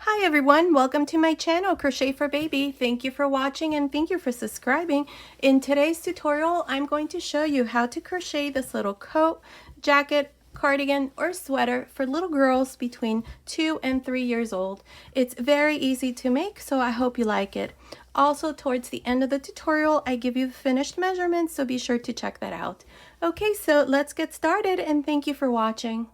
Hi everyone, welcome to my channel, Crochet for Baby. Thank you for watching and thank you for subscribing. In today's tutorial, I'm going to show you how to crochet this little coat, jacket, cardigan, or sweater for little girls between 2 and 3 years old. It's very easy to make, so I hope you like it. Also, towards the end of the tutorial, I give you finished measurements, so be sure to check that out. Okay, so let's get started and thank you for watching.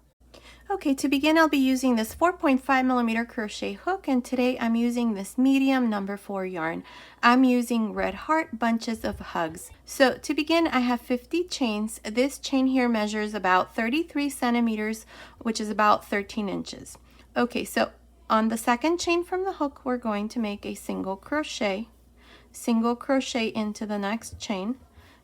Okay, to begin, I'll be using this 4.5mm crochet hook, and today I'm using this medium number 4 yarn. I'm using Red Heart Bunches of Hugs. So to begin, I have 50 chains. This chain here measures about 33 centimeters, which is about 13 inches. Okay, so on the second chain from the hook, we're going to make a single crochet into the next chain,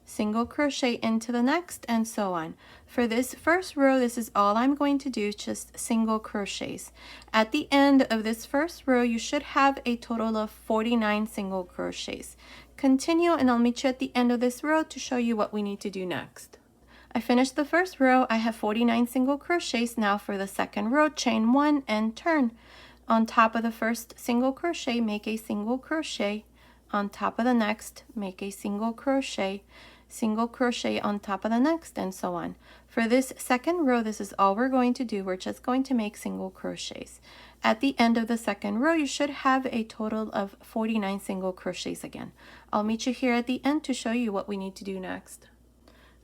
single crochet into the next, and so on. For this first row, this is all I'm going to do, just single crochets. At the end of this first row, you should have a total of 49 single crochets. Continue, and I'll meet you at the end of this row to show you what we need to do next. I finished the first row. I have 49 single crochets. Now for the second row, chain 1 and turn. On top of the first single crochet, make a single crochet. On top of the next, make a single crochet on top of the next, and so on. For this second row, this is all we're going to do. We're just going to make single crochets. At the end of the second row, you should have a total of 49 single crochets again. I'll meet you here at the end to show you what we need to do next.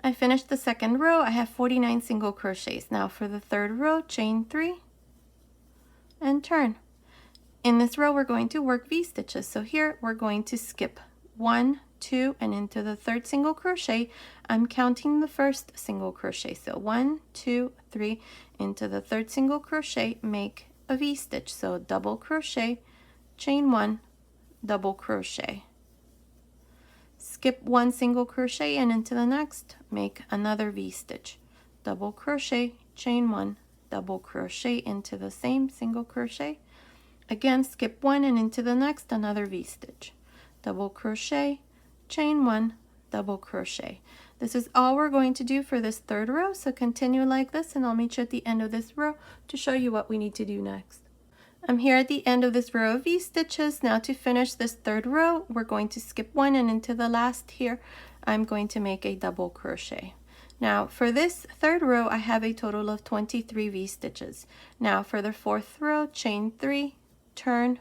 I finished the second row. I have 49 single crochets. Now for the third row, chain 3 and turn. In this row, we're going to work V-stitches. So here we're going to skip 1, 2, and into the third single crochet. I'm counting the first single crochet. So 1, 2, 3, into the third single crochet, make a V-stitch. So double crochet, chain 1, double crochet. Skip 1 single crochet and into the next, make another V-stitch. Double crochet, chain 1, double crochet into the same single crochet. Again, skip 1 and into the next, another V-stitch. Double crochet, chain 1, double crochet. This is all we're going to do for this third row, so continue like this, and I'll meet you at the end of this row to show you what we need to do next. I'm here at the end of this row of V-stitches. Now to finish this third row, we're going to skip 1, and into the last here, I'm going to make a double crochet. Now for this third row, I have a total of 23 V-stitches. Now for the fourth row, chain 3, turn.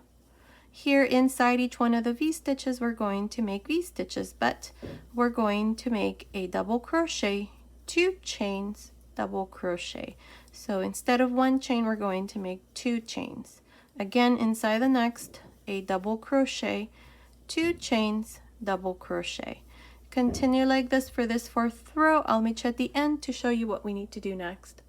Here inside each one of the V-stitches, we're going to make V-stitches, but we're going to make a double crochet, 2 chains, double crochet. So instead of 1 chain, we're going to make 2 chains. Again, inside the next, a double crochet, 2 chains, double crochet. Continue like this for this fourth row. I'll meet you at the end to show you what we need to do next.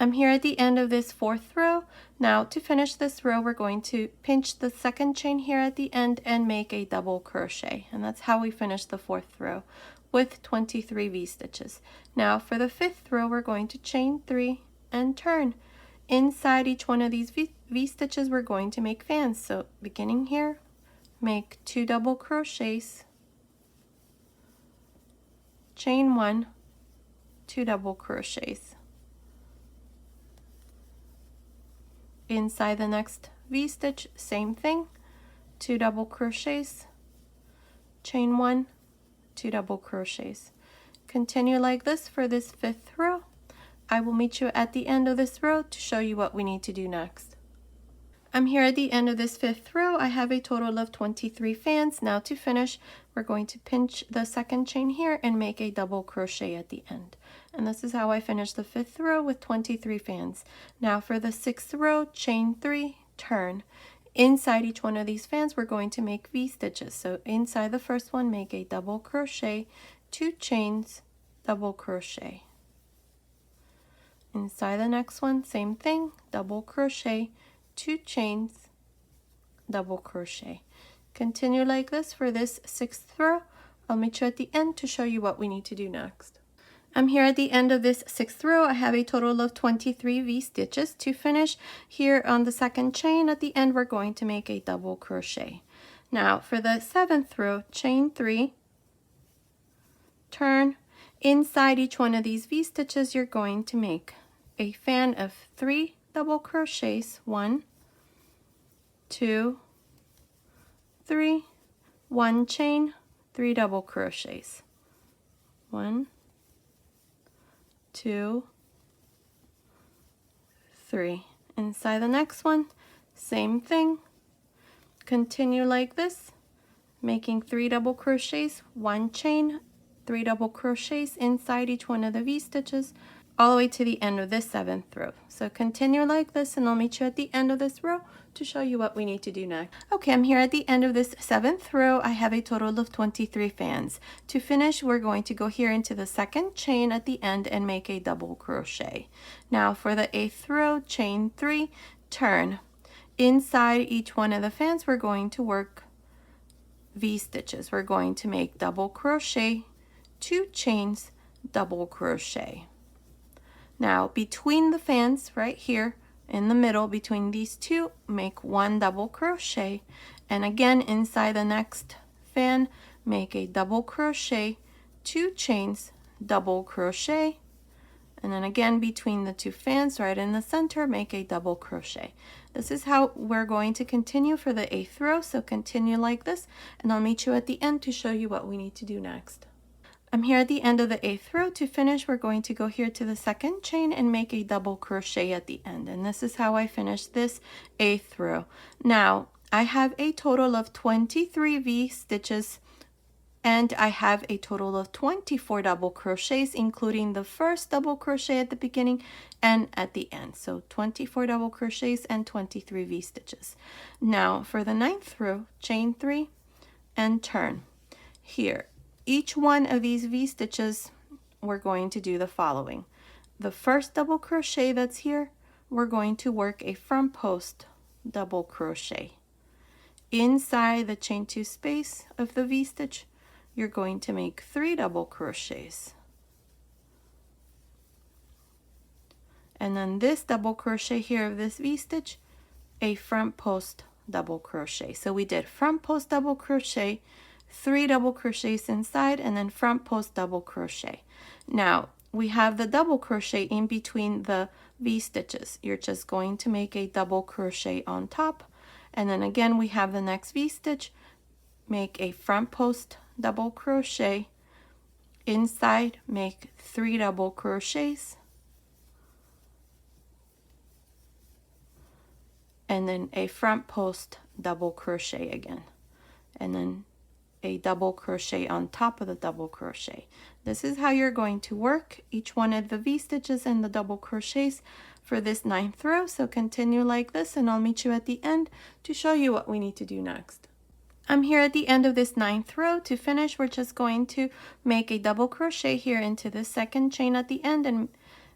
I'm here at the end of this fourth row. Now to finish this row, we're going to pinch the second chain here at the end and make a double crochet. And that's how we finish the fourth row with 23 V-stitches. Now for the fifth row, we're going to chain 3 and turn. Inside each one of these V-stitches, we're going to make fans. So beginning here, make 2 double crochets, chain 1, 2 double crochets. Inside the next V-stitch, same thing, 2 double crochets, chain 1, 2 double crochets. Continue like this for this fifth row. I will meet you at the end of this row to show you what we need to do next. I'm here at the end of this fifth row. I have a total of 23 fans. Now to finish, we're going to pinch the second chain here and make a double crochet at the end. And this is how I finish the fifth row with 23 fans. Now for the sixth row, chain 3, turn. Inside each one of these fans, we're going to make V-stitches. So inside the first one, make a double crochet, 2 chains, double crochet. Inside the next one, same thing, double crochet, 2 chains, double crochet. Continue like this for this sixth row. I'll meet you at the end to show you what we need to do next. I'm here at the end of this sixth row. I have a total of 23 V-stitches. To finish, here on the second chain at the end, we're going to make a double crochet. Now for the seventh row, chain 3, turn. Inside each one of these V-stitches, you're going to make a fan of 3 double crochets, 1, 2, 3, 1 chain, 3 double crochets. 1, 2, 3. Inside the next one, same thing. Continue like this, making 3 double crochets, 1 chain, 3 double crochets inside each one of the V-stitches, all the way to the end of this 7th row. So continue like this, and I'll meet you at the end of this row to show you what we need to do next. Okay, I'm here at the end of this 7th row. I have a total of 23 fans. To finish, we're going to go here into the 2nd chain at the end and make a double crochet. Now for the 8th row, chain 3, turn. Inside each one of the fans, we're going to work V-stitches. We're going to make double crochet, 2 chains, double crochet. Now between the fans right here in the middle, between these two, make 1 double crochet, and again inside the next fan make a double crochet, 2 chains, double crochet, and then again between the 2 fans right in the center make a double crochet. This is how we're going to continue for the 8th row, so continue like this, and I'll meet you at the end to show you what we need to do next. I'm here at the end of the 8th row. To finish, we're going to go here to the 2nd chain and make a double crochet at the end, and this is how I finish this 8th row. Now I have a total of 23 V-stitches, and I have a total of 24 double crochets, including the first double crochet at the beginning and at the end. So 24 double crochets and 23 V-stitches. Now for the 9th row, chain 3 and turn. Here, each one of these V-stitches, we're going to do the following. The first double crochet that's here, we're going to work a front post double crochet. Inside the chain 2 space of the V-stitch, you're going to make 3 double crochets. And then this double crochet here of this V-stitch, a front post double crochet. So we did front post double crochet, 3 double crochets inside, and then front post double crochet. Now we have the double crochet in between the V-stitches. You're just going to make a double crochet on top, and then again we have the next V-stitch, make a front post double crochet, inside make 3 double crochets, and then a front post double crochet again, and then a double crochet on top of the double crochet. This is how you're going to work each one of the V-stitches and the double crochets for this 9th row. So continue like this, and I'll meet you at the end to show you what we need to do next. I'm here at the end of this 9th row. To finish, we're just going to make a double crochet here into the 2nd chain at the end, and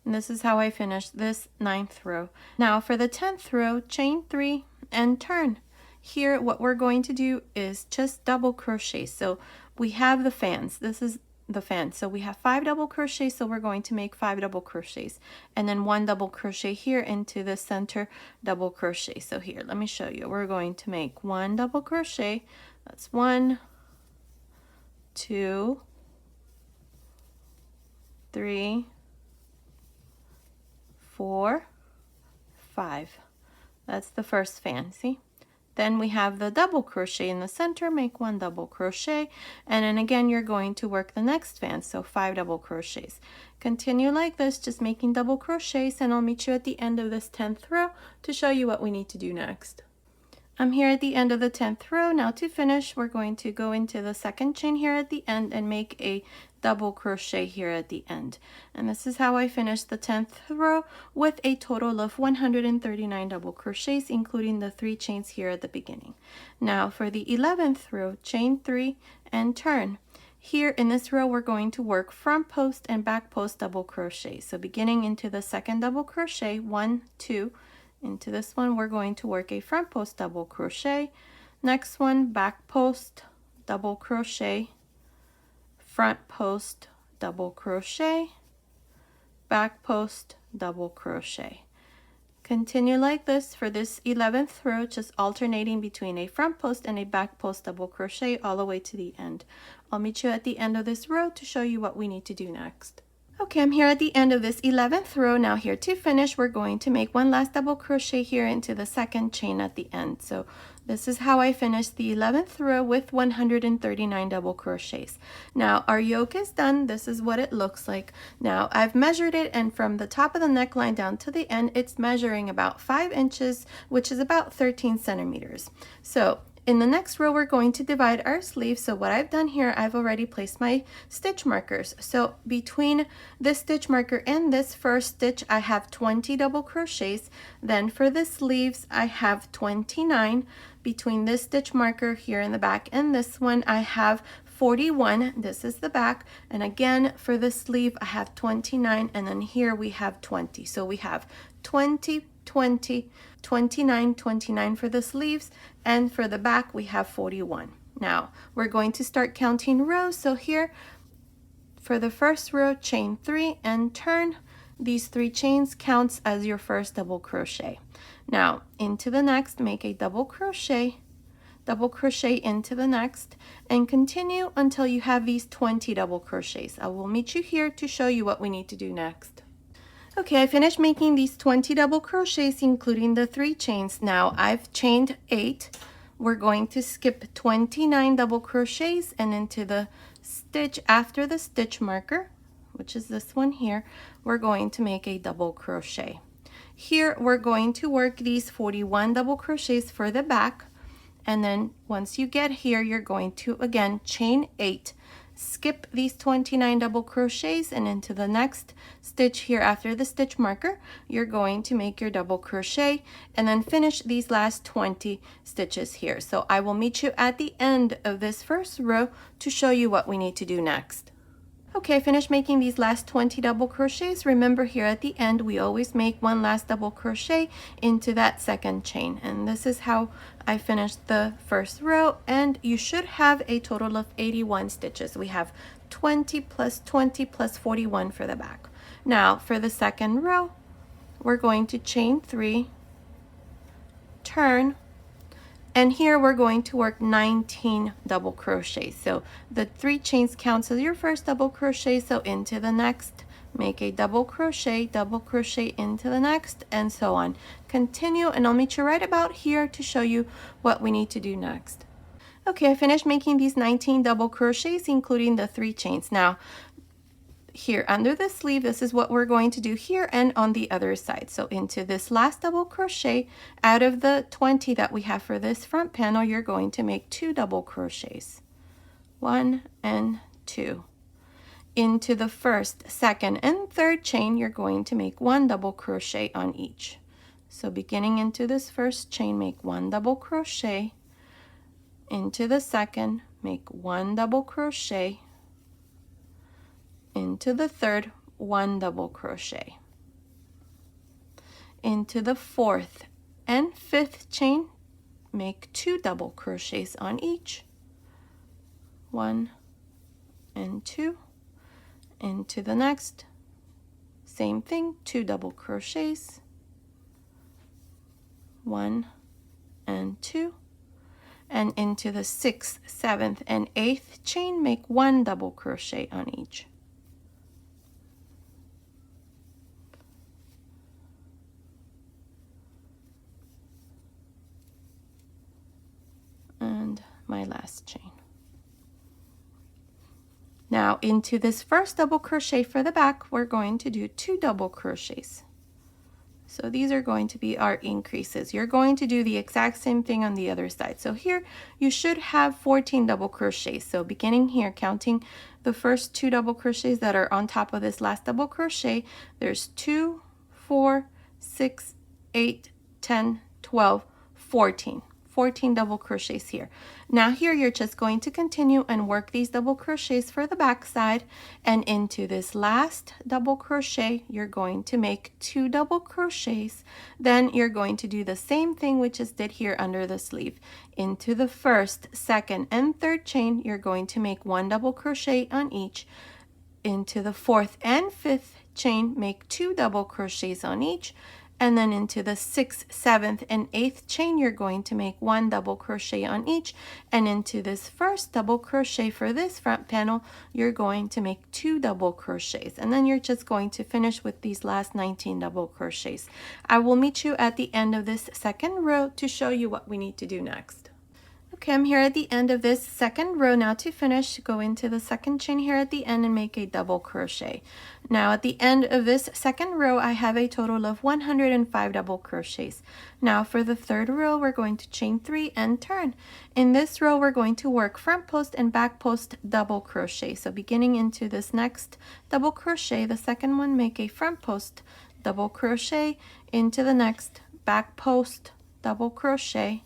this is how I finish this 9th row. Now for the 10th row, chain 3 and turn. Here what we're going to do is just double crochet. So we have the fans. This is the fan. So we have 5 double crochets, so we're going to make 5 double crochets, and then 1 double crochet here into the center double crochet. So here, let me show you. We're going to make 1 double crochet. That's 1, 2, 3, 4, 5. That's the first fan, see? Then we have the double crochet in the center, make 1 double crochet, and then again you're going to work the next fan, so 5 double crochets. Continue like this, just making double crochets, and I'll meet you at the end of this 10th row to show you what we need to do next. I'm here at the end of the 10th row. Now to finish, we're going to go into the 2nd chain here at the end and make a double crochet here at the end. And this is how I finished the 10th row with a total of 139 double crochets, including the 3 chains here at the beginning. Now for the 11th row, chain 3 and turn. Here in this row, we're going to work front post and back post double crochet. So beginning into the 2nd double crochet, 1, 2, into this one, we're going to work a front post double crochet. Next one, back post double crochet, front post double crochet, back post double crochet. Continue like this for this 11th row, just alternating between a front post and a back post double crochet all the way to the end. I'll meet you at the end of this row to show you what we need to do next. Okay, I'm here at the end of this 11th row. Now here to finish, we're going to make one last double crochet here into the second chain at the end. So this is how I finished the 11th row with 139 double crochets. Now our yoke is done. This is what it looks like. Now I've measured it, and from the top of the neckline down to the end, it's measuring about 5 inches, which is about 13 centimeters. So in the next row, we're going to divide our sleeve. So what I've done here, I've already placed my stitch markers. So between this stitch marker and this first stitch, I have 20 double crochets. Then for the sleeves, I have 29. Between this stitch marker here in the back and this one, I have 41. This is the back. And again, for the sleeve, I have 29. And then here we have 20. So we have 20, 20, 29, 29 for the sleeves, and for the back we have 41. Now we're going to start counting rows. So here for the first row, chain 3 and turn. These 3 chains counts as your first double crochet. Now into the next, make a double crochet into the next, and continue until you have these 20 double crochets. I will meet you here to show you what we need to do next. Okay, I finished making these 20 double crochets, including the 3 chains. Now I've chained 8. We're going to skip 29 double crochets, and into the stitch after the stitch marker, which is this one here, we're going to make a double crochet. Here we're going to work these 41 double crochets for the back, and then once you get here, you're going to again chain 8. Skip these 29 double crochets, and into the next stitch here after the stitch marker, you're going to make your double crochet and then finish these last 20 stitches here. So I will meet you at the end of this first row to show you what we need to do next. Okay, I finished making these last 20 double crochets. Remember, here at the end, we always make one last double crochet into that second chain. And this is how I finished the first row. And you should have a total of 81 stitches. We have 20 plus 20 plus 41 for the back. Now, for the second row, we're going to chain 3, turn, and here we're going to work 19 double crochets. So the 3 chains counts as your first double crochet. So into the next, make a double crochet into the next, and so on. Continue, and I'll meet you right about here to show you what we need to do next. Okay, I finished making these 19 double crochets, including the 3 chains. Now, here under the sleeve, this is what we're going to do here and on the other side. So into this last double crochet, out of the 20 that we have for this front panel, you're going to make 2 double crochets, 1 and 2. Into the first, second, and third chain, you're going to make 1 double crochet on each. So beginning into this first chain, make 1 double crochet. Into the second, make 1 double crochet. Into the third, 1 double crochet. Into the fourth and fifth chain, make 2 double crochets on each, 1 and 2. Into the next, same thing, 2 double crochets, 1 and 2. And into the 6th, 7th, and 8th chain, make 1 double crochet on each. And my last chain. Now into this first double crochet for the back, we're going to do 2 double crochets. So these are going to be our increases. You're going to do the exact same thing on the other side. So here you should have 14 double crochets. So beginning here, counting the first 2 double crochets that are on top of this last double crochet, there's 2, 4, 6, 8, 10, 12, 14. 14 double crochets here. Now here you're just going to continue and work these double crochets for the back side, and into this last double crochet you're going to make 2 double crochets. Then you're going to do the same thing we just did here under the sleeve. Into the first, second, and third chain you're going to make 1 double crochet on each. Into the fourth and fifth chain, make 2 double crochets on each. and then into the 6th, 7th, and 8th chain, you're going to make 1 double crochet on each, and into this first double crochet for this front panel, you're going to make 2 double crochets, and then you're just going to finish with these last 19 double crochets. I will meet you at the end of this second row to show you what we need to do next. Okay, I'm here at the end of this second row now. To finish, go into the second chain here at the end and make a double crochet. Now at the end of this second row, I have a total of 105 double crochets. Now for the third row, we're going to chain 3 and turn. In this row, we're going to work front post and back post double crochet. So beginning into this next double crochet, the second one, make a front post double crochet, into the next back post double crochet,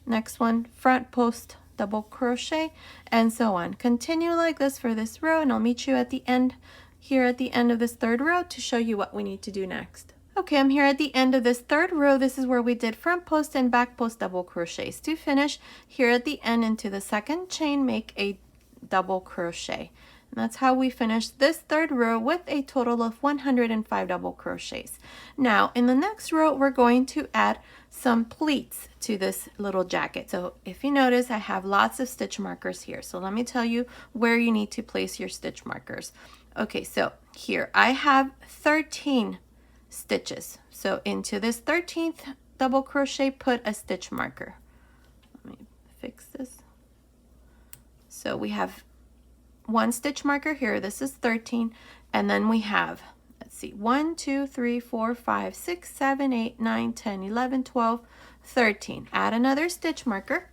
next one front post double crochet, and so on. Continue like this for this row, and I'll meet you at the end, here at the end of this third row, to show you what we need to do next. Okay, I'm here at the end of this third row. This is where we did front post and back post double crochets. To finish, here at the end into the second chain, make a double crochet. And that's how we finish this third row with a total of 105 double crochets. Now in the next row, we're going to add some pleats to this little jacket. So if you notice, I have lots of stitch markers here. So let me tell you where you need to place your stitch markers. Okay, so here I have 13 stitches. So into this 13th double crochet, put a stitch marker. Let me fix this. So we have 1 stitch marker here. This is 13, and then we have, let's see, 1 2 3 4 5 6 7 8 9 10 11 12 13. Add another stitch marker,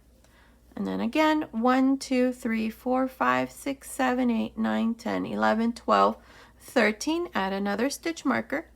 and then again 1 2 3 4 5 6 7 8 9 10 11 12 13. Add another stitch marker,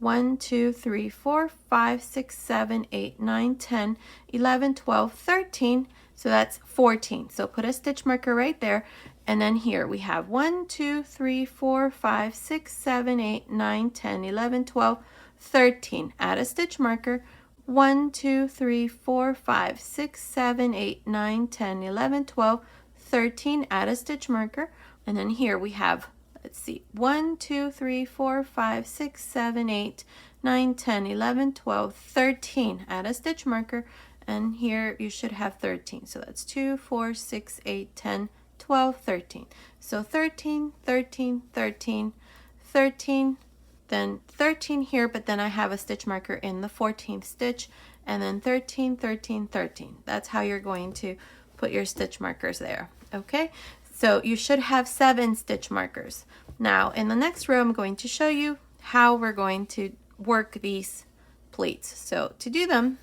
1 2 3 4 5 6 7 8 9 10 11 12 13. So that's 14. So put a stitch marker right there. And then here we have 1 2 3 4 5 6 7 8 9 10 11 12 13. Add a stitch marker, 1 2 3 4 5 6 7 8 9 10 11 12 13. Add a stitch marker. And then here we have, let's see, 1 2 3 4 5 6 7 8 9 10 11 12 13. Add a stitch marker, and here you should have 13. So that's 2 4 6 8 10 12 13. So 13 13 13 13, then 13 here, but then I have a stitch marker in the 14th stitch, and then 13 13 13. That's how you're going to put your stitch markers there. Okay, so you should have 7 stitch markers. Now in the next row, I'm going to show you how we're going to work these pleats. So to do them,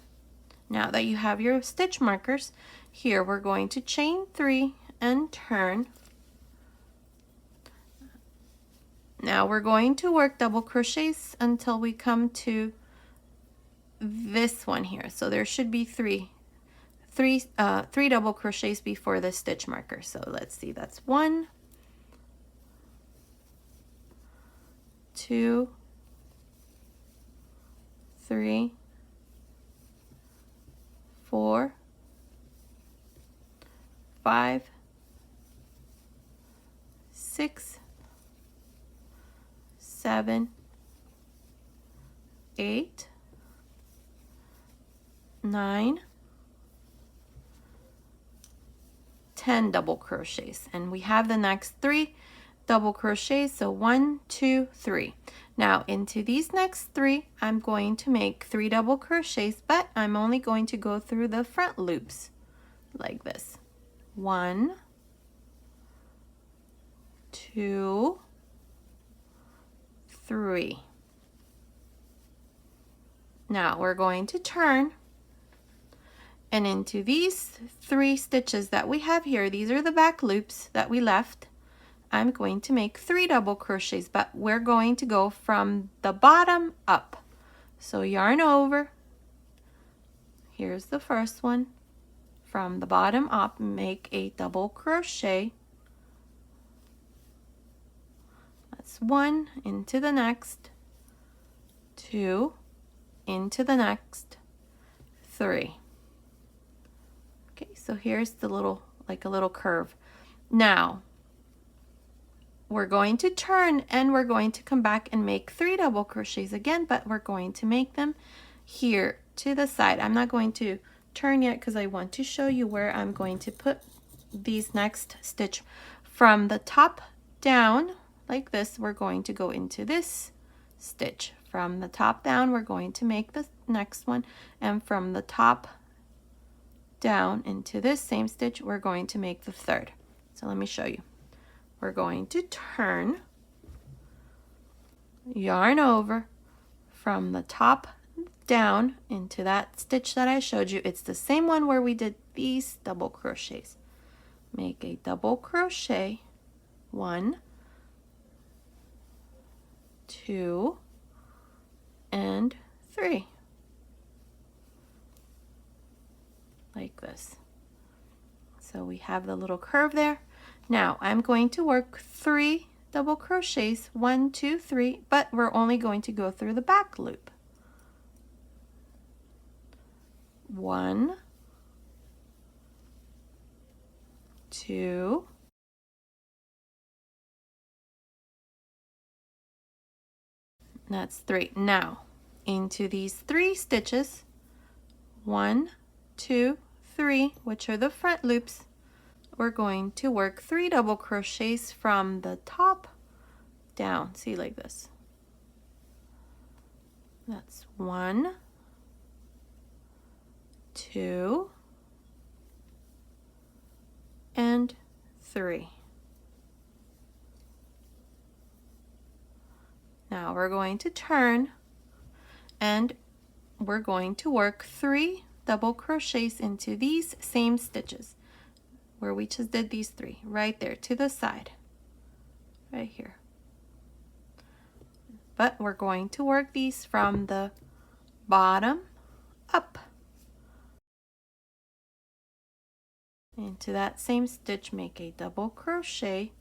now that you have your stitch markers, here we're going to chain 3 and turn. Now we're going to work double crochets until we come to this one here. So there should be three double crochets before the stitch marker. So let's see, that's 1 2 3 4 5 6 7 8 9 10 double crochets, and we have the next 3 double crochets. So 1 2 3. Now into these next 3, I'm going to make 3 double crochets, but I'm only going to go through the front loops like this. 1 2 3. Now we're going to turn, and into these 3 stitches that we have here, these are the back loops that we left, I'm going to make 3 double crochets, but we're going to go from the bottom up. So yarn over, here's the first one, from the bottom up, make a double crochet. That's 1 into the next, 2 into the next, 3. Okay, so here's the little, like a little curve. Now we're going to turn and we're going to come back and make 3 double crochets again, but we're going to make them here to the side. I'm not going to turn yet because I want to show you where I'm going to put these next stitch. From the top down like this, we're going to go into this stitch. From the top down, we're going to make the next one, and from the top down into this same stitch, we're going to make the third. So let me show you. We're going to turn, yarn over from the top down into that stitch that I showed you. It's the same one where we did these double crochets. Make a double crochet, 1, 2, and 3, like this. So we have the little curve there. Now I'm going to work 3 double crochets, 1, 2, 3, but we're only going to go through the back loop. 1, 2, that's 3. Now into these 3 stitches, 1, 2, 3, which are the front loops, we're going to work 3 double crochets from the top down. See, like this. That's 1, 2, and 3. Now we're going to turn and we're going to work 3 double crochets into these same stitches where we just did these 3, right there to the side, right here. But we're going to work these from the bottom up. Into that same stitch, make a double crochet,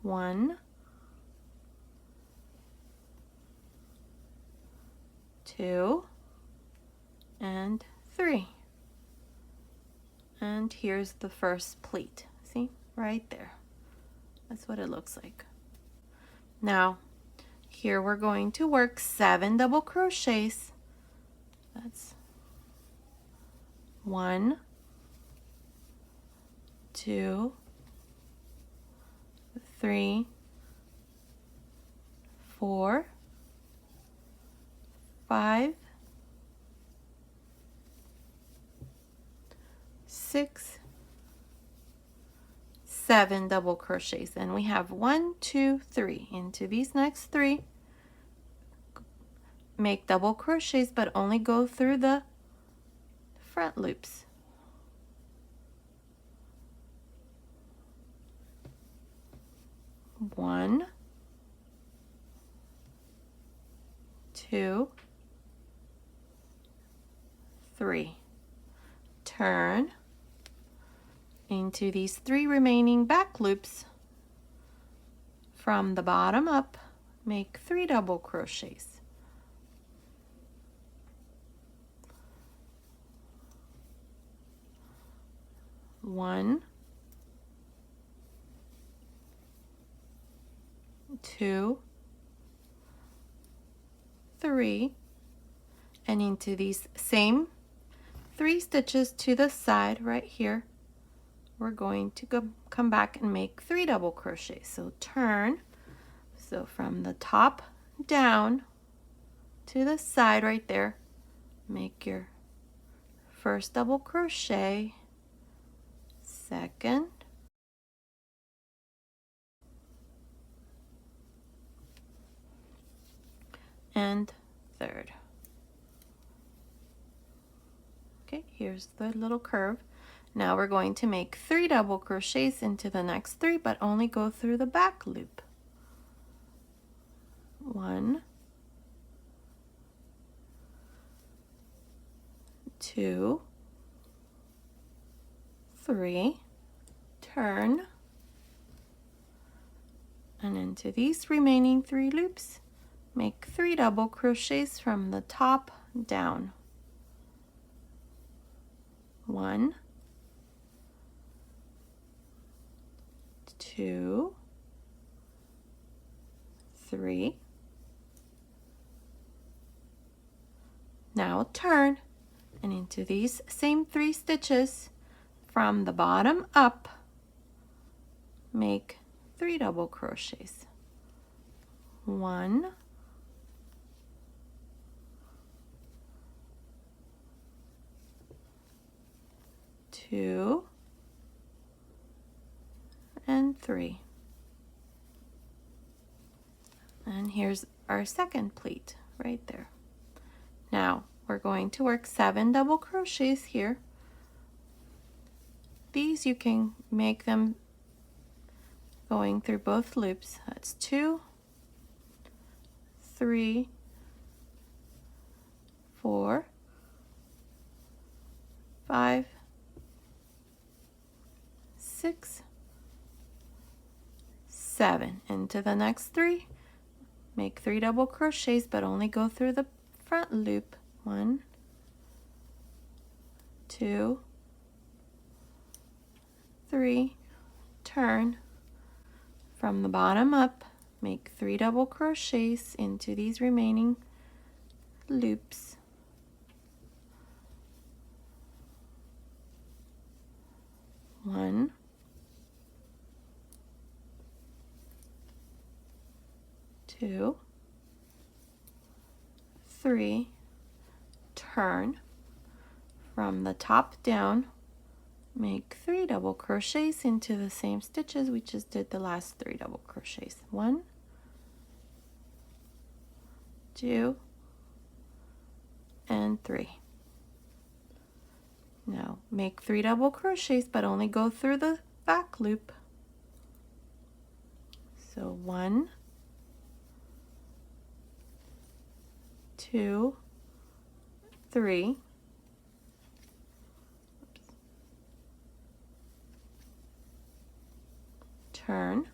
1, 2, and 3. And here's the first pleat. See, right there. That's what it looks like. Now, here we're going to work 7 double crochets. That's 1, 2, 3, 4, 5, 6, 7 double crochets, and we have 1, 2, 3. Into these next 3, make double crochets, but only go through the front loops. 1, 2, 3. Turn into these 3 remaining back loops. From the bottom up, make 3 double crochets. 1, 2, 3, and into these same 3 stitches to the side right here, we're going to come back and make 3 double crochets. So turn, so from the top down to the side right there, make your first double crochet, second, and third. Okay, here's the little curve. Now we're going to make 3 double crochets into the next 3, but only go through the back loop. 1, 2, 3, turn, and into these remaining 3 loops, make 3 double crochets from the top down. 1, 2, 3. Now turn, and into these same 3 stitches from the bottom up, make 3 double crochets. 1, 2, and 3. And here's our second pleat right there. Now we're going to work 7 double crochets here. These you can make them going through both loops. That's 2, 3, 4, 5, 6, 7. Into the next 3, make 3 double crochets, but only go through the front loop. 1, 2, 3, turn. From the bottom up, make 3 double crochets into these remaining loops. 1, 2, 3, turn. From the top down, make 3 double crochets into the same stitches we just did the last 3 double crochets. 1, 2, and 3. Now make 3 double crochets, but only go through the back loop. So 1, 2, 3. Turn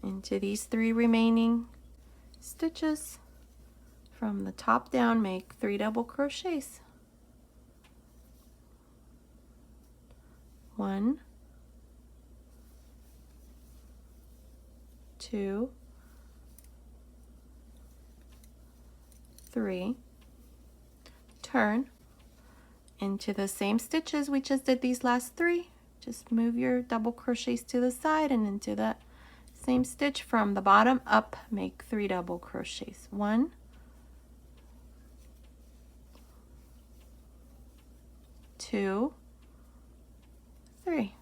into these 3 remaining stitches. From the top down, make 3 double crochets. 1, 2, 3. Turn into the same stitches we just did these last 3. Just move your double crochets to the side and into that same stitch from the bottom up, make 3 double crochets. 1, 2, 3.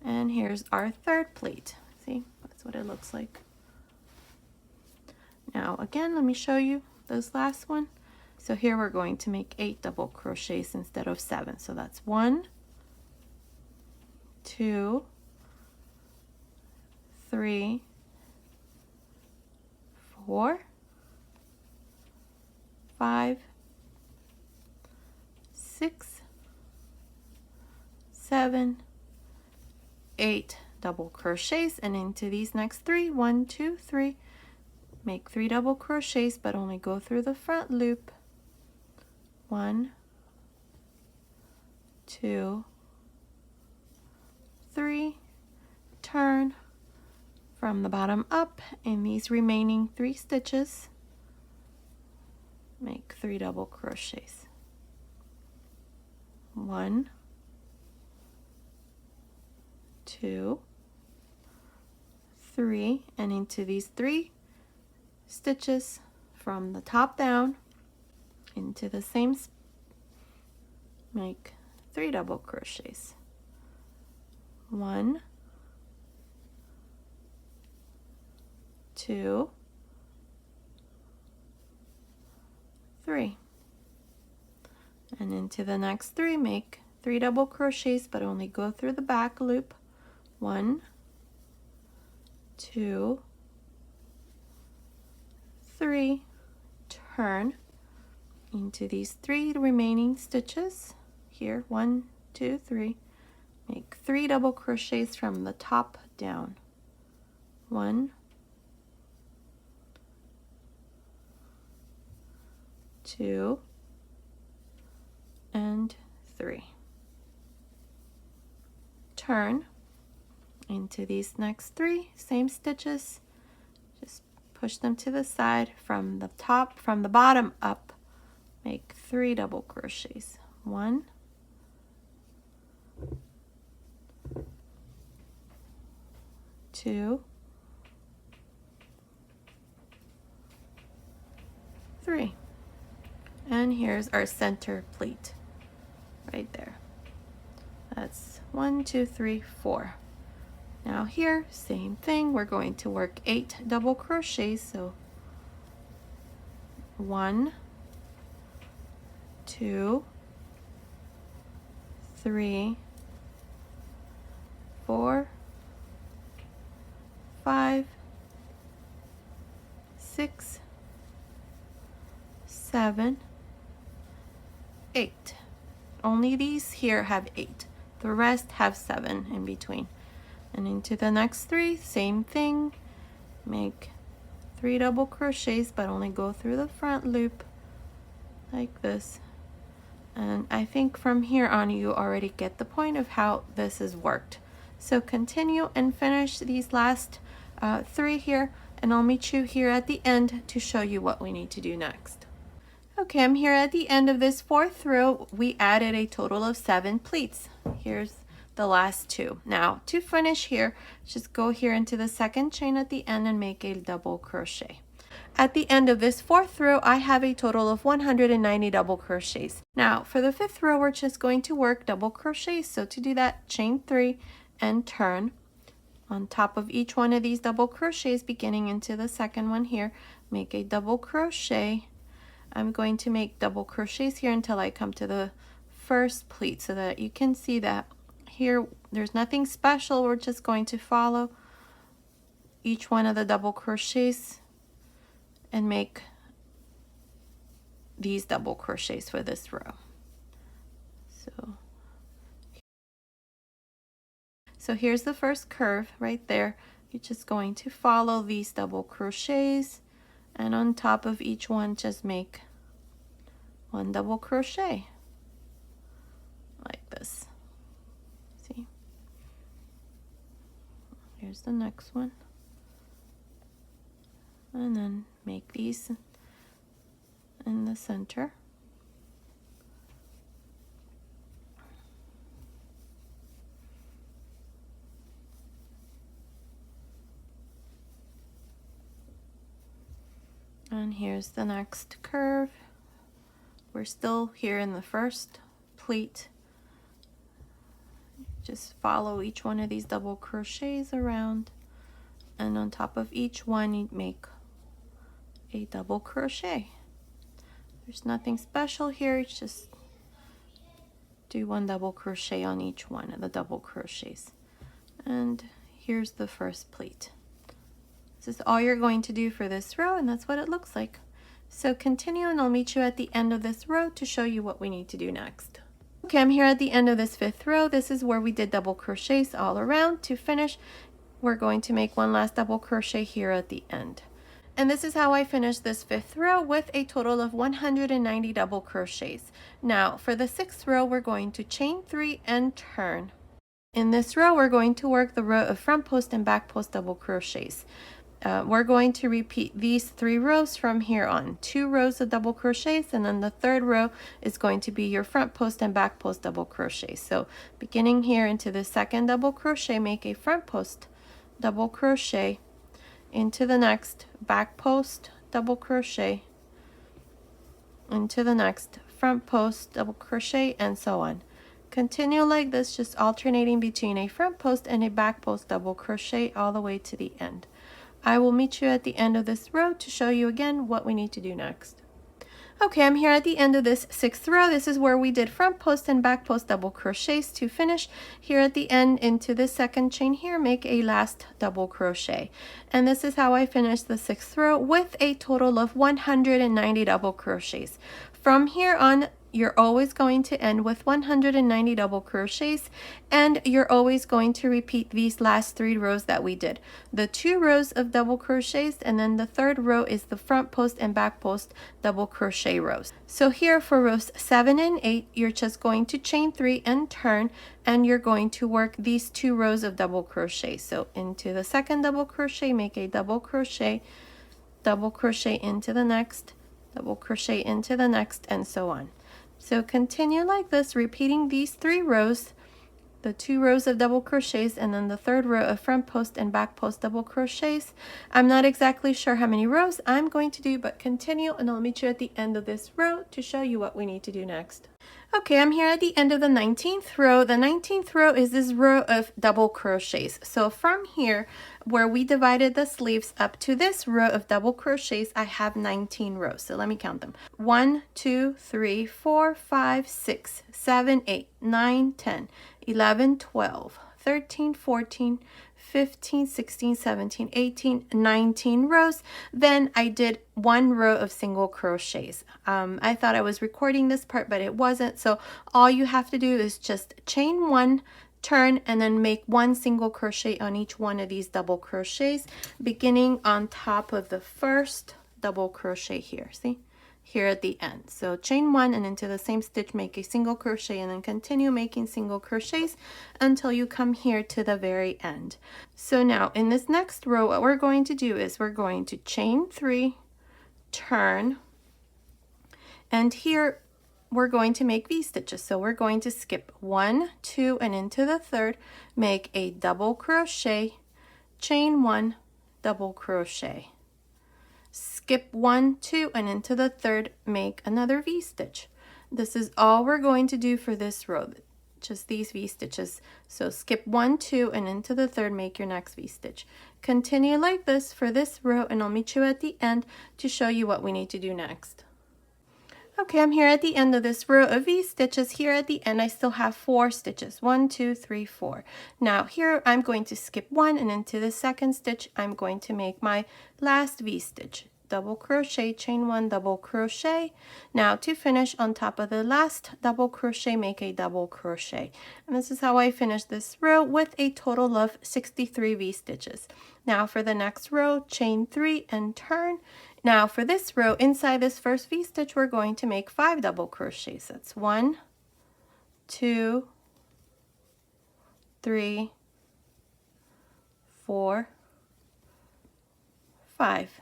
And here's our third pleat. See, that's what it looks like. Now again, let me show you this last one. So here we're going to make 8 double crochets instead of 7. So that's 1, 2, 3, 4, 5, 6, 7, 8 double crochets, and into these next 3, 1, 2, 3, make 3 double crochets, but only go through the front loop. 1, 2, 3, turn. From the bottom up in these remaining 3 stitches, make 3 double crochets. 1, 2, 3, and into these 3 stitches from the top down into the same, make 3 double crochets. 1, 2, 3, and into the next 3, make 3 double crochets, but only go through the back loop. 1, 2, 3, turn into these 3 remaining stitches here. 1, 2, 3, make 3 double crochets from the top down. 1, 2, and 3. Turn into these next 3 same stitches, push them to the side. From the top, from the bottom up, make 3 double crochets. 1, 2, 3. And here's our center pleat right there. That's 1, 2, 3, 4. Now here, same thing, we're going to work 8 double crochets. So 1, 2, 3, 4, 5, 6, 7, 8. Only these here have 8. The rest have 7 in between. And into the next 3, same thing. Make 3 double crochets, but only go through the front loop like this. And I think from here on you already get the point of how this is worked. So continue and finish these last 3 here, and I'll meet you here at the end to show you what we need to do next. Okay, I'm here at the end of this 4th row. We added a total of 7 pleats. Here's the last 2. Now to finish here, just go here into the 2nd chain at the end and make a double crochet. At the end of this 4th row, I have a total of 190 double crochets. Now for the 5th row, we're just going to work double crochets. So to do that, chain 3 and turn. On top of each one of these double crochets, beginning into the 2nd one here, make a double crochet. I'm going to make double crochets here until I come to the 1st pleat, so that you can see that here there's nothing special. We're just going to follow each one of the double crochets and make these double crochets for this row. So here's the first curve right there. You're just going to follow these double crochets, and on top of each one just make 1 double crochet like this. See? Here's the next one. And then make these in the center. And here's the next curve. We're still here in the 1st pleat. Just follow each one of these double crochets around, and on top of each one you make a double crochet. There's nothing special here, it's just do 1 double crochet on each one of the double crochets. And here's the 1st pleat. This is all you're going to do for this row, and that's what it looks like. So continue, and I'll meet you at the end of this row to show you what we need to do next. Okay, I'm here at the end of this 5th row. This is where we did double crochets all around. To finish, we're going to make 1 last double crochet here at the end. And this is how I finished this 5th row with a total of 190 double crochets. Now for the 6th row, we're going to chain 3 and turn. In this row, we're going to work the row of front post and back post double crochets. We're going to repeat these 3 rows from here on. 2 rows of double crochets, and then the 3rd row is going to be your front post and back post double crochet. So beginning here into the 2nd double crochet, make a front post double crochet, into the next back post double crochet, into the next front post double crochet, and so on. Continue like this, just alternating between a front post and a back post double crochet all the way to the end. I will meet you at the end of this row to show you again what we need to do next. Okay, I'm here at the end of this 6th row. This is where we did front post and back post double crochets. To finish, here at the end into the 2nd chain here, make a last double crochet. And this is how I finished the 6th row with a total of 190 double crochets. From here on, you're always going to end with 190 double crochets, and you're always going to repeat these last 3 rows that we did. The 2 rows of double crochets, and then the 3rd row is the front post and back post double crochet rows. So here for rows 7 and 8, you're just going to chain 3 and turn, and you're going to work these 2 rows of double crochet. So into the 2nd double crochet, make a double crochet, double crochet into the next, double crochet into the next, and so on. So continue like this, repeating these 3 rows, the 2 rows of double crochets, and then the 3rd row of front post and back post double crochets. I'm not exactly sure how many rows I'm going to do, but continue, and I'll meet you at the end of this row to show you what we need to do next. Okay, I'm here at the end of the 19th row. The 19th row is this row of double crochets. So from here, where we divided the sleeves up to this row of double crochets, I have 19 rows. So let me count them. 1, 2, 3, 4, 5, 6, 7, 8, 9, 10, 11, 12, 13, 14, 15, 16, 17, 18, 19 rows. Then I did 1 row of single crochets. I thought I was recording this part, but it wasn't. So all you have to do is just chain 1, turn, and then make 1 single crochet on each one of these double crochets, beginning on top of the first double crochet here. See? Here at the end. So chain 1 and into the same stitch make a single crochet, and then continue making single crochets until you come here to the very end. So now in this next row, what we're going to do is we're going to chain 3, turn, and here we're going to make V-stitches. So we're going to skip 1, 2, and into the 3rd, make a double crochet, chain 1, double crochet. Skip 1, 2, and into the 3rd, make another V-stitch. This is all we're going to do for this row, just these V-stitches. So skip 1, 2, and into the 3rd, make your next V-stitch. Continue like this for this row, and I'll meet you at the end to show you what we need to do next. Okay, I'm here at the end of this row of V-stitches. Here at the end, I still have 4 stitches. 1, 2, 3, 4. Now here, I'm going to skip 1, and into the 2nd stitch, I'm going to make my last V-stitch. Double crochet, chain 1, double crochet. Now to finish, on top of the last double crochet, make a double crochet. And this is how I finish this row with a total of 63 V-stitches. Now for the next row, chain 3 and turn. Now for this row, inside this first V-stitch, we're going to make 5 double crochets. That's 1, 2, 3, 4, 5.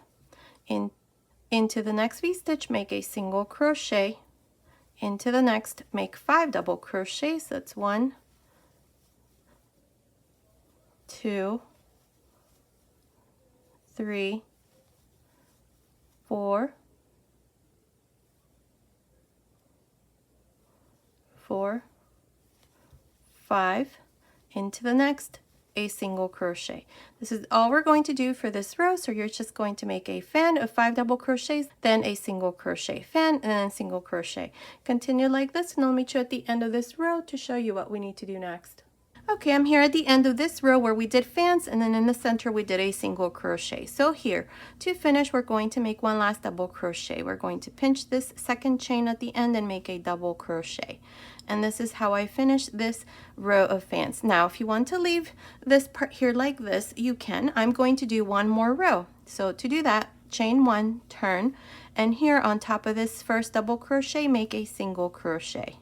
Into the next V-stitch, make a single crochet. Into the next, make 5 double crochets. That's 1, 2, 3, 4, 5. Into the next, a single crochet. This is all we're going to do for this row. So you're just going to make a fan of 5 double crochets, then a single crochet, fan, and then single crochet. Continue like this, and I'll meet you at the end of this row to show you what we need to do next. Okay, I'm here at the end of this row where we did fans, and then in the center we did a single crochet. So here, to finish, we're going to make 1 last double crochet. We're going to pinch this 2nd chain at the end and make a double crochet. And this is how I finish this row of fans. Now, if you want to leave this part here like this, you can. I'm going to do 1 more row. So to do that, chain 1, turn, and here on top of this first double crochet, make a single crochet.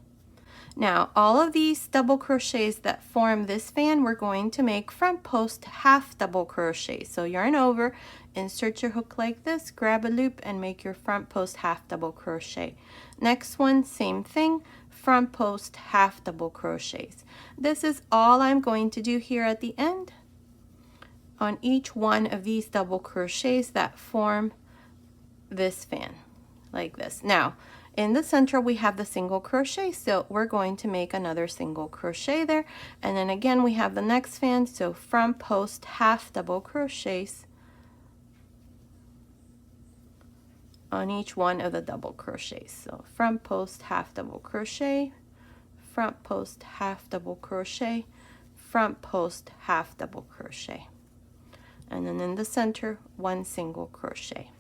Now, all of these double crochets that form this fan, we're going to make front post half double crochet. So yarn over, insert your hook like this, grab a loop, and make your front post half double crochet. Next one, same thing, front post half double crochets. This is all I'm going to do here at the end on each one of these double crochets that form this fan, like this. Now, in the center we have the single crochet, so we're going to make another single crochet there, and then again we have the next fan, so front post half double crochets on each one of the double crochets. So front post half double crochet, front post half double crochet, front post half double crochet, and then in the center 1 single crochet.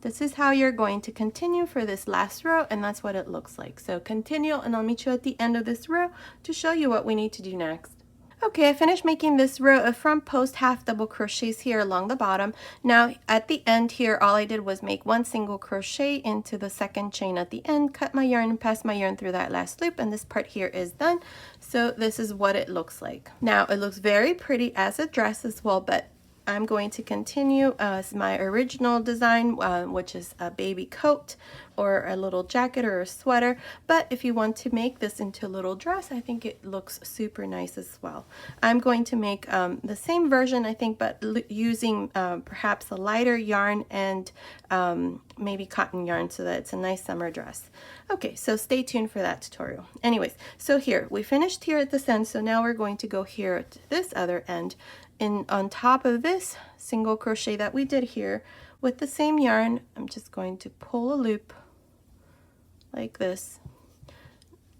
This is how you're going to continue for this last row, and that's what it looks like. So continue, and I'll meet you at the end of this row to show you what we need to do next. Okay, I finished making this row of front post half double crochets here along the bottom. Now at the end here, all I did was make 1 single crochet into the 2nd chain at the end, cut my yarn and pass my yarn through that last loop, and this part here is done. So this is what it looks like. Now it looks very pretty as a dress as well, but I'm going to continue my original design, which is a baby coat or a little jacket or a sweater. But if you want to make this into a little dress, I think it looks super nice as well. I'm going to make the same version, I think, but using perhaps a lighter yarn and maybe cotton yarn so that it's a nice summer dress. Okay, so stay tuned for that tutorial. Anyways, so here, we finished here at this end, so now we're going to go here at this other end. And on top of this single crochet that we did here with the same yarn, I'm just going to pull a loop like this,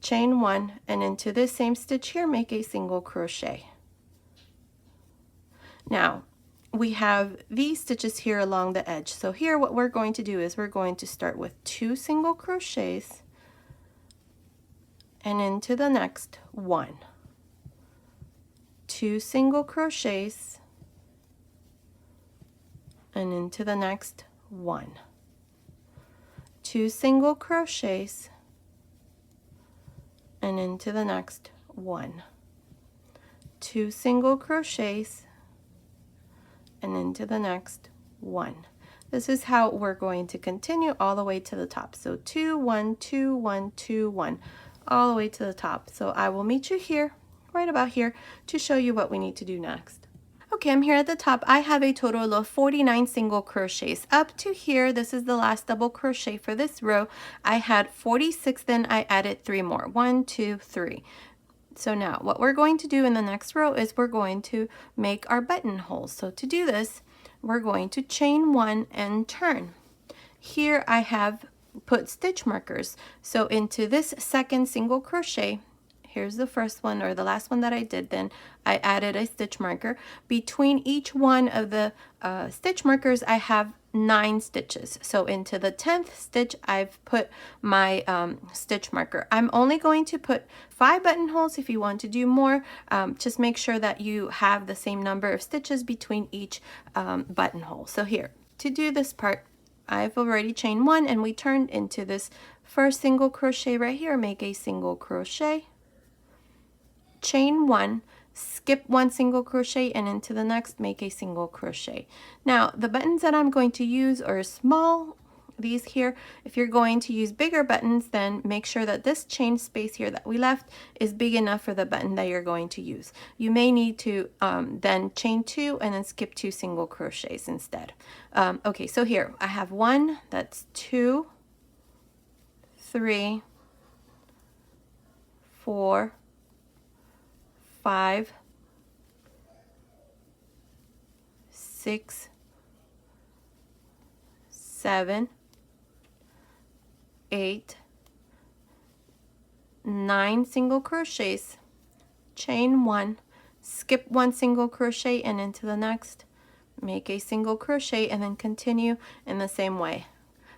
chain one, and into this same stitch here, make a single crochet. Now, we have these stitches here along the edge. So here what we're going to do is we're going to start with 2 single crochets and into the next 1. 2 single crochets and into the next 1. 2 single crochets and into the next 1. 2 single crochets and into the next 1. This is how we're going to continue all the way to the top. So 2, 1, 2, 1, 2, 1, all the way to the top. So I will meet you here, right about here, to show you what we need to do next. Okay, I'm here at the top. I have a total of 49 single crochets. Up to here, this is the last double crochet for this row. I had 46, then I added 3 more. 1, 2, 3. So now what we're going to do in the next row is we're going to make our buttonholes. So to do this, we're going to chain 1 and turn. Here I have put stitch markers. So into this second single crochet, here's the first one or the last one that I did, then I added a stitch marker. Between each one of the stitch markers, I have 9 stitches. So into the 10th stitch, I've put my stitch marker. I'm only going to put 5 buttonholes. If you want to do more, just make sure that you have the same number of stitches between each buttonhole. So here, to do this part, I've already chained 1 and we turned into this first single crochet right here. Make a single crochet, chain 1, skip 1 single crochet, and into the next make a single crochet. Now the buttons that I'm going to use are small, these here. If you're going to use bigger buttons, then make sure that this chain space here that we left is big enough for the button that you're going to use. You may need to then chain 2 and then skip 2 single crochets instead. Okay, so here I have 1, that's 2, 3, 4, 5, 6, 7, 8, 9 single crochets, chain 1, skip 1 single crochet and into the next, make a single crochet, and then continue in the same way.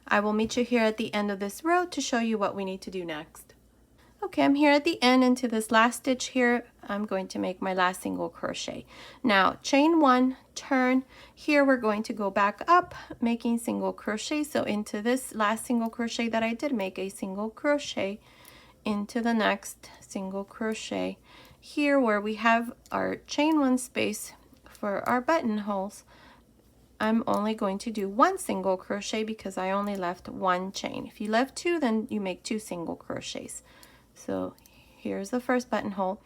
I will meet you here at the end of this row to show you what we need to do next. Okay, I'm here at the end. Into this last stitch here, I'm going to make my last single crochet. Now chain 1, turn. Here we're going to go back up, making single crochet. So into this last single crochet that I did, make a single crochet, into the next single crochet. Here where we have our chain 1 space for our buttonholes, I'm only going to do 1 single crochet because I only left 1 chain. If you left 2, then you make 2 single crochets. So here's the first buttonhole,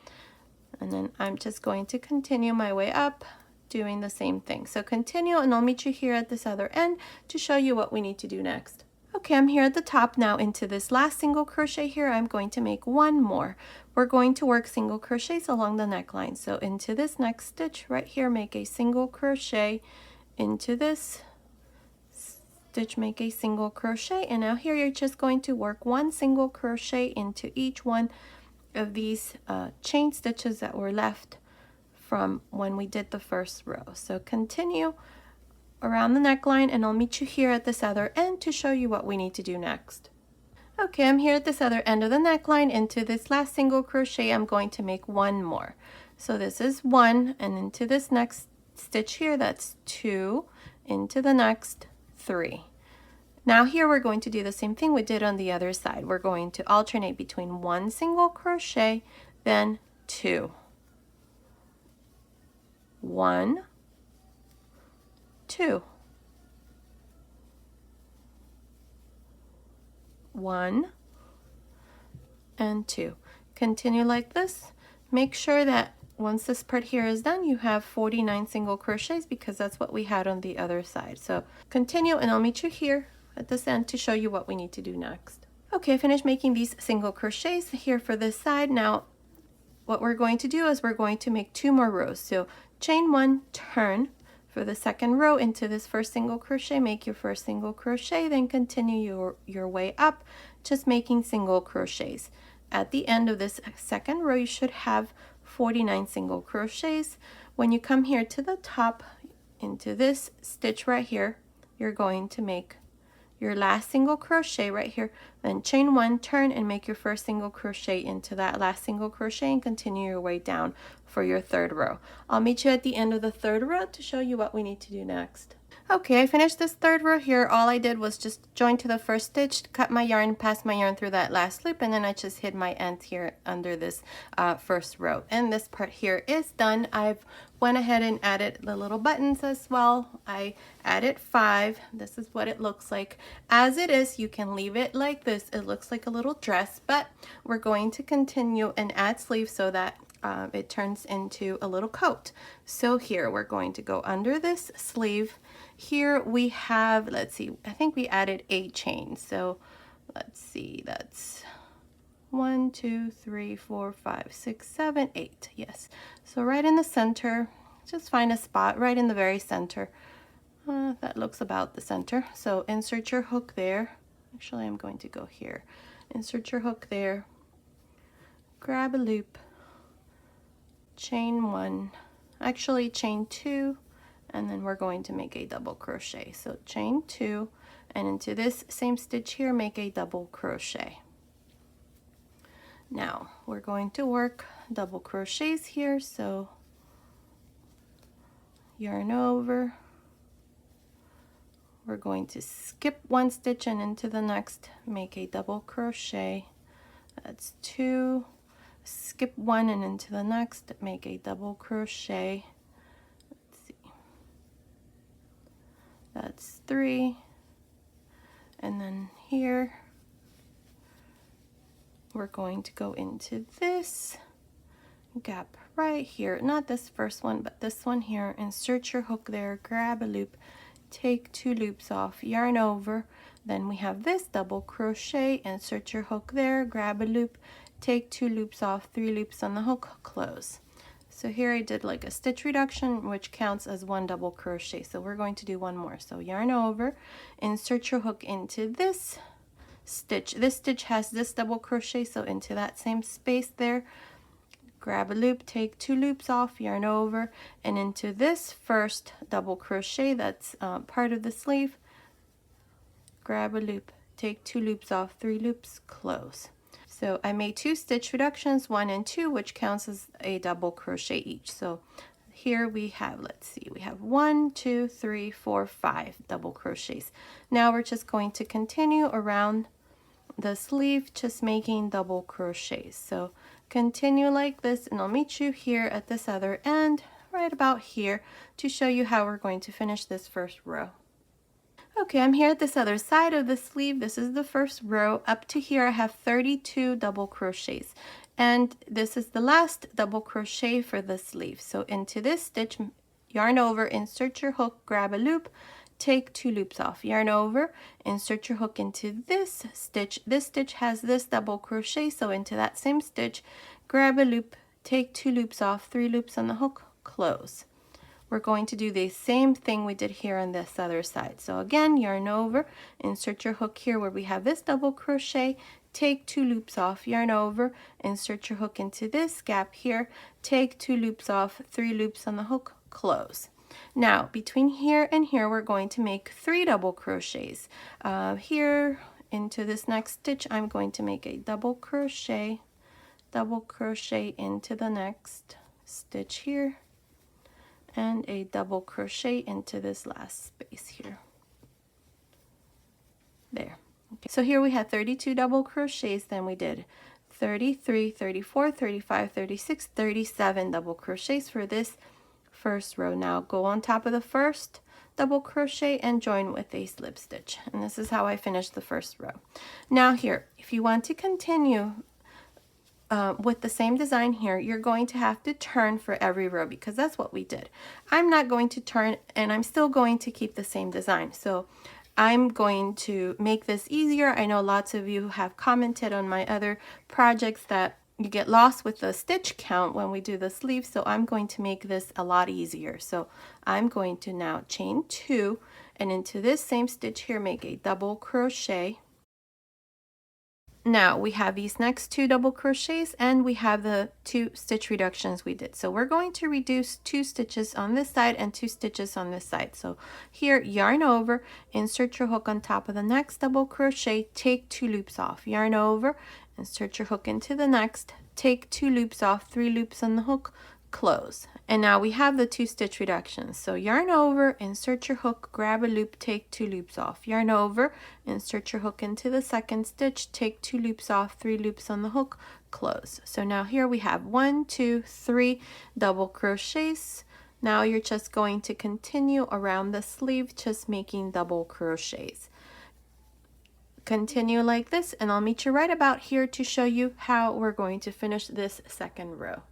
and then I'm just going to continue my way up doing the same thing. So continue, and I'll meet you here at this other end to show you what we need to do next. Okay, I'm here at the top now. Into this last single crochet here, I'm going to make 1 more. We're going to work single crochets along the neckline. So into this next stitch right here, make a single crochet, into this stitch, make a single crochet, and now here you're just going to work 1 single crochet into each one of these chain stitches that were left from when we did the first row. So continue around the neckline, and I'll meet you here at this other end to show you what we need to do next. Okay, I'm here at this other end of the neckline. Into this last single crochet, I'm going to make 1 more. So this is 1, and into this next stitch here, that's 2, into the next 3. Now here we're going to do the same thing we did on the other side. We're going to alternate between 1 single crochet, then 2, 1, 2, 1 and 2. Continue like this. Make sure that once this part here is done, you have 49 single crochets because that's what we had on the other side. So continue, and I'll meet you here at this end to show you what we need to do next. Okay, I finished making these single crochets here for this side. Now what we're going to do is we're going to make 2 more rows. So chain 1, turn for the second row into this first single crochet, make your first single crochet, then continue your way up, just making single crochets. At the end of this second row, you should have 49 single crochets. When you come here to the top into this stitch right here, you're going to make your last single crochet right here, then chain 1, turn, and make your first single crochet into that last single crochet and continue your way down for your third row. I'll meet you at the end of the third row to show you what we need to do next. Okay, I finished this third row here. All I did was just join to the first stitch, cut my yarn, pass my yarn through that last loop, and then I just hid my end here under this first row. And this part here is done. I've went ahead and added the little buttons as well. I added 5. This is what it looks like. As it is, you can leave it like this. It looks like a little dress, but we're going to continue and add sleeves so that it turns into a little coat. So here we're going to go under this sleeve. Here we have, let's see, I think we added 8 chains. So let's see, that's 1, 2, 3, 4, 5, 6, 7, 8. Yes. So right in the center, just find a spot right in the very center. That looks about the center. So insert your hook there. Actually, I'm going to go here. Insert your hook there. Grab a loop. Chain 1. Actually, chain 2. And then we're going to make a double crochet. So chain 2, and into this same stitch here, make a double crochet. Now we're going to work double crochets here. So yarn over. We're going to skip 1 stitch and into the next, make a double crochet. That's 2. Skip 1 and into the next, make a double crochet. That's 3, and then here we're going to go into this gap right here, not this first one but this one here. Insert your hook there, grab a loop, take 2 loops off, yarn over, then we have this double crochet, insert your hook there, grab a loop, take 2 loops off, 3 loops on the hook, close. So here I did like a stitch reduction, which counts as 1 double crochet. So we're going to do 1 more. So yarn over, insert your hook into this stitch. This stitch has this double crochet, so into that same space there, grab a loop, take 2 loops off, yarn over, and into this first double crochet that's part of the sleeve, grab a loop, take 2 loops off, 3 loops, close. So I made 2 stitch reductions, 1 and 2, which counts as a double crochet each. So here we have, let's see, we have 1, 2, 3, 4, 5 double crochets. Now we're just going to continue around the sleeve, just making double crochets. So continue like this, and I'll meet you here at this other end, right about here, to show you how we're going to finish this first row. Okay, I'm here at this other side of the sleeve. This is the first row. Up to here I have 32 double crochets, and this is the last double crochet for the sleeve. So into this stitch, yarn over, insert your hook, grab a loop, take 2 loops off, yarn over, insert your hook into this stitch. This stitch has this double crochet, so into that same stitch, grab a loop, take 2 loops off, 3 loops on the hook, close. We're going to do the same thing we did here on this other side. So again, yarn over, insert your hook here where we have this double crochet, take 2 loops off, yarn over, insert your hook into this gap here, take 2 loops off, 3 loops on the hook, close. Now between here and here we're going to make 3 double crochets. Here into this next stitch I'm going to make a double crochet into the next stitch here, and a double crochet into this last space here. There. Okay. So here we had 32 double crochets, then we did 33, 34, 35, 36, 37 double crochets for this first row. Now go on top of the first double crochet and join with a slip stitch. And this is how I finished the first row. Now here, if you want to continue with the same design here, you're going to have to turn for every row because that's what we did. I'm not going to turn, and I'm still going to keep the same design. So I'm going to make this easier. I know lots of you have commented on my other projects that you get lost with the stitch count when we do the sleeve, so I'm going to make this a lot easier. So I'm going to now chain 2, and into this same stitch here, make a double crochet. Now we have these next 2 double crochets and we have the 2 stitch reductions we did. So we're going to reduce 2 stitches on this side and 2 stitches on this side. So here, yarn over, insert your hook on top of the next double crochet, take 2 loops off, yarn over, insert your hook into the next, take 2 loops off, 3 loops on the hook, close. And now we have the 2 stitch reductions. So yarn over, insert your hook, grab a loop, take 2 loops off, yarn over, insert your hook into the second stitch, take 2 loops off, 3 loops on the hook, close. So now here we have 1, 2, 3 double crochets. Now you're just going to continue around the sleeve, just making double crochets. Continue like this, and I'll meet you right about here to show you how we're going to finish this second row.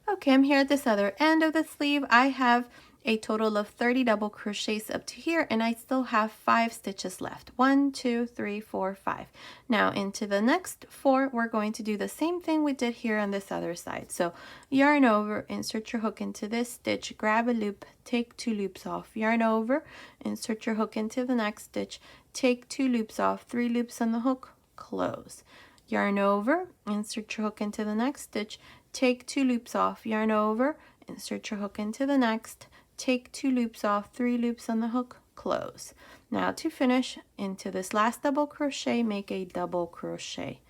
Okay, I'm here at this other end of the sleeve. I have a total of 30 double crochets up to here, and I still have 5 stitches left. 1, 2, 3, 4, 5. Now into the next 4, we're going to do the same thing we did here on this other side. So yarn over, insert your hook into this stitch, grab a loop, take 2 loops off, yarn over, insert your hook into the next stitch, take 2 loops off, 3 loops on the hook, close. Yarn over, insert your hook into the next stitch, take 2 loops off, yarn over, insert your hook into the next, take 2 loops off, 3 loops on the hook, close. Now to finish, into this last double crochet, make a double crochet.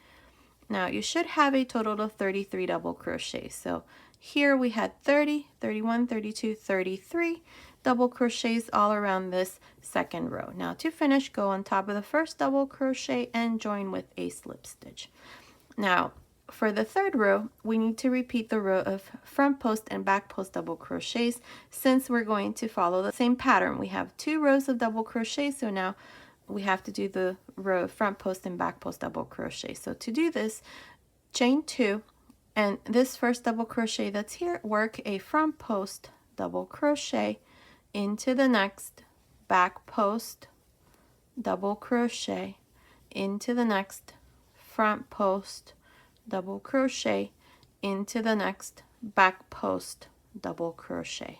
Now you should have a total of 33 double crochets. So here we had 30, 31, 32, 33 double crochets all around this second row. Now to finish, go on top of the first double crochet and join with a slip stitch. Now for the third row, we need to repeat the row of front post and back post double crochets since we're going to follow the same pattern. We have 2 rows of double crochets, so now we have to do the row of front post and back post double crochet. So to do this, chain 2, and this first double crochet that's here, work a front post double crochet into the next back post double crochet into the next front post double crochet into the next back post double crochet.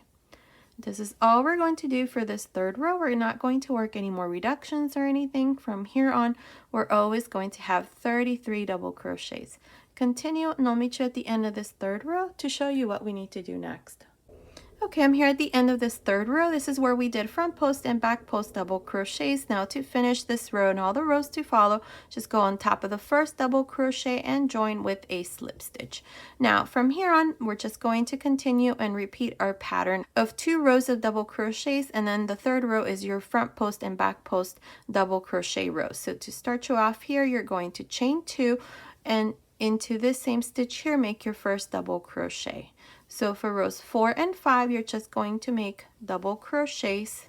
This is all we're going to do for this third row. We're not going to work any more reductions or anything. From here on, we're always going to have 33 double crochets. Continue, and I'll meet you at the end of this third row to show you what we need to do next. Okay, I'm here at the end of this third row. This is where we did front post and back post double crochets. Now to finish this row and all the rows to follow, just go on top of the first double crochet and join with a slip stitch. Now from here on, we're just going to continue and repeat our pattern of 2 rows of double crochets, and then the third row is your front post and back post double crochet rows. So to start you off here, you're going to chain 2, and into this same stitch here, make your first double crochet. So for rows 4 and 5, you're just going to make double crochets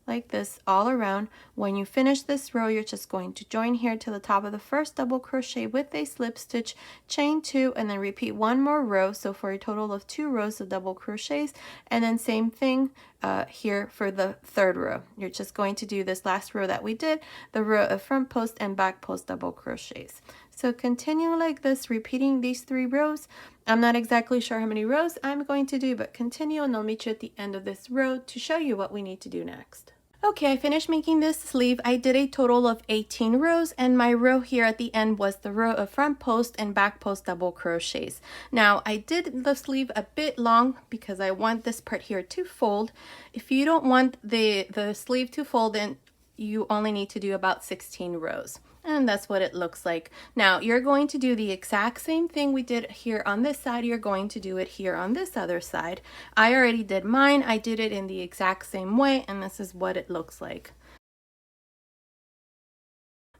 like this all around. When you finish this row, you're just going to join here to the top of the first double crochet with a slip stitch, chain 2, and then repeat 1 more row. So for a total of 2 rows of double crochets, and then same thing here for the third row. You're just going to do this last row that we did, the row of front post and back post double crochets. So continue like this, repeating these 3 rows. I'm not exactly sure how many rows I'm going to do, but continue, and I'll meet you at the end of this row to show you what we need to do next. Okay, I finished making this sleeve. I did a total of 18 rows, and my row here at the end was the row of front post and back post double crochets. Now, I did the sleeve a bit long because I want this part here to fold. If you don't want the sleeve to fold, then you only need to do about 16 rows. And that's what it looks like. Now you're going to do the exact same thing we did here on this side. You're going to do it here on this other side. I already did mine. I did it in the exact same way, and this is what it looks like.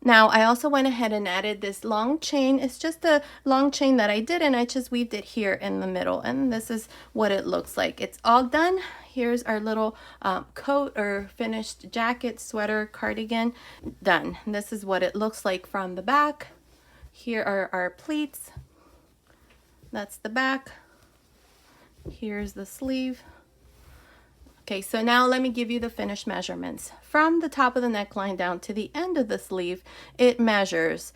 Now I also went ahead and added this long chain. It's just a long chain that I did, and I just weaved it here in the middle, and this is what it looks like. It's all done. Here's our little coat or finished jacket, sweater, cardigan done. This is what it looks like from the back. Here are our pleats. That's the back. Here's the sleeve. Okay, so now let me give you the finished measurements. From the top of the neckline down to the end of the sleeve, it measures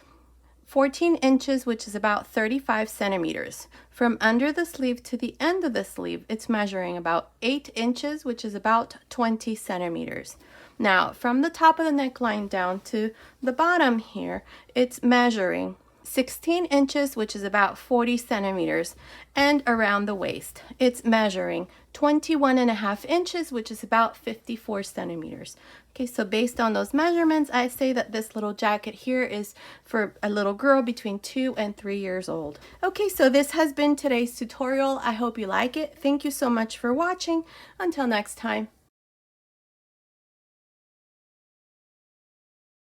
14 inches, which is about 35 centimeters. From under the sleeve to the end of the sleeve, it's measuring about 8 inches, which is about 20 centimeters. Now, from the top of the neckline down to the bottom here, it's measuring 16 inches, which is about 40 centimeters, and around the waist, it's measuring 21.5 inches, which is about 54 centimeters. Okay, so based on those measurements, I say that this little jacket here is for a little girl between 2 and 3 years old. Okay, so this has been today's tutorial. I hope you like it. Thank you so much for watching. Until next time.